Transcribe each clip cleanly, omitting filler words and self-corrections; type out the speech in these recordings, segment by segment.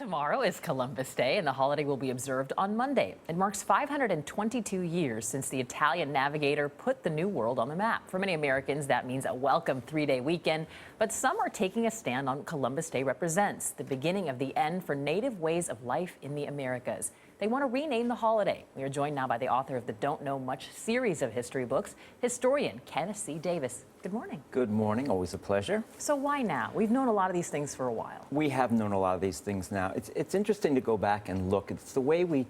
Tomorrow is Columbus Day, and the holiday will be observed on Monday. It marks 522 years since the Italian navigator put the New World on the map. For many Americans, that means a welcome three-day weekend, but some are taking a stand on what Columbus Day represents, the beginning of the end for Native ways of life in the Americas. They want to rename the holiday. We are joined now by the author of the Don't Know Much series of history books, historian Kenneth C. Davis. Good morning. Good morning. Always a pleasure. So why now? We've known a lot of these things for a while. We have known a lot of these things now. It's interesting to go back and look. It's the way we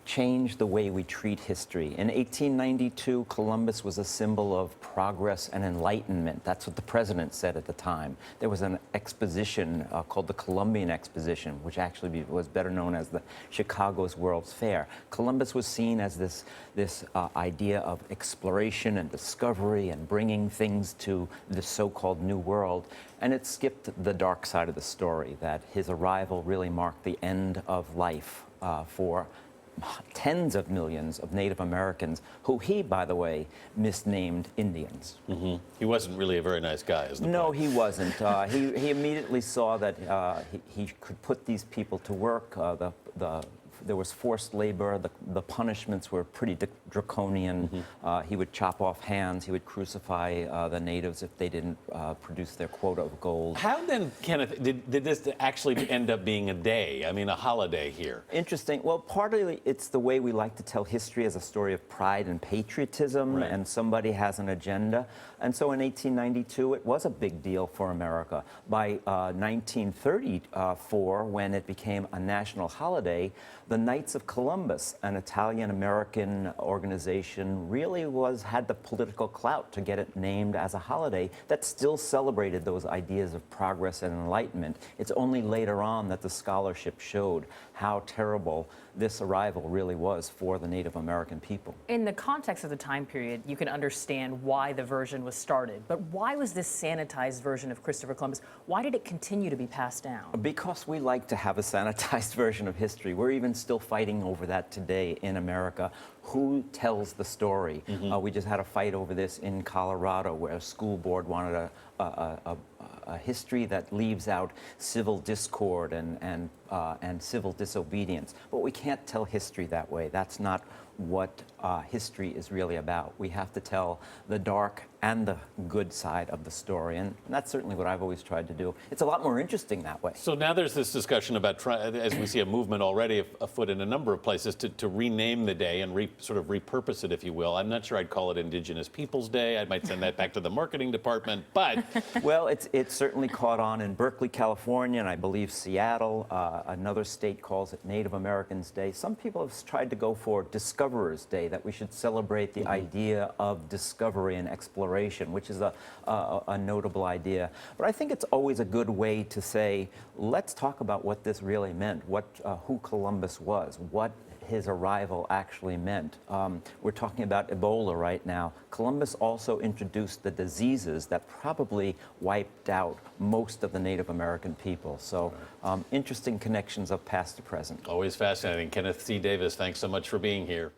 change the way we treat history. In 1892, Columbus was a symbol of progress and enlightenment. That's what the president said at the time. There was an exposition called the Columbian Exposition, which actually was better known as the Chicago's World's Fair. Columbus was seen as this idea of exploration and discovery and bringing things to the so-called New World, and it skipped the dark side of the story, that his arrival really marked the end of life for tens of millions of Native Americans, who he, by the way, misnamed Indians. Mm-hmm. He wasn't really a very nice guy, is the point. No, he wasn't. He immediately saw that he could put these people to work. There was forced labor. The punishments were pretty draconian. Mm-hmm. He would chop off hands. He would crucify the natives if they didn't produce their quota of gold. How then, Kenneth, did this actually end up being a day? I mean, a holiday here? Interesting. Well, partly it's the way we like to tell history as a story of pride and patriotism, right, and somebody has an agenda. And so in 1892, it was a big deal for America. By 1934, when it became a national holiday, the Knights of Columbus, an Italian-American organization, really had the political clout to get it named as a holiday that still celebrated those ideas of progress and enlightenment. It's only later on that the scholarship showed how terrible this arrival really was for the Native American people. In the context of the time period, you can understand why the version was started, but why was this sanitized version of Christopher Columbus, why did it continue to be passed down? Because we like to have a sanitized version of history. We're even still fighting over that today in America. Who tells the story? Mm-hmm. We just had a fight over this in Colorado, where a school board wanted a history that leaves out civil discord and civil disobedience. But we can't tell history that way. That's not what history is really about. We have to tell the dark and the good side of the story, and that's certainly what I've always tried to do. It's a lot more interesting that way. So now there's this discussion about, as we see a movement already afoot in a number of places, to rename the day and sort of repurpose it, if you will. I'm not sure I'd call it Indigenous Peoples Day. I might send that back to the marketing department, but... Well, it's certainly caught on in Berkeley, California, and I believe Seattle. Another state calls it Native Americans Day. Some people have tried to go for Discoverers Day, that we should celebrate the idea of discovery and exploration, which is a notable idea. But I think it's always a good way to say, let's talk about what this really meant, who Columbus was, what his arrival actually meant. We're talking about Ebola right now. Columbus also introduced the diseases that probably wiped out most of the Native American people. So interesting connections of past to present. Always fascinating. Kenneth C. Davis, thanks so much for being here.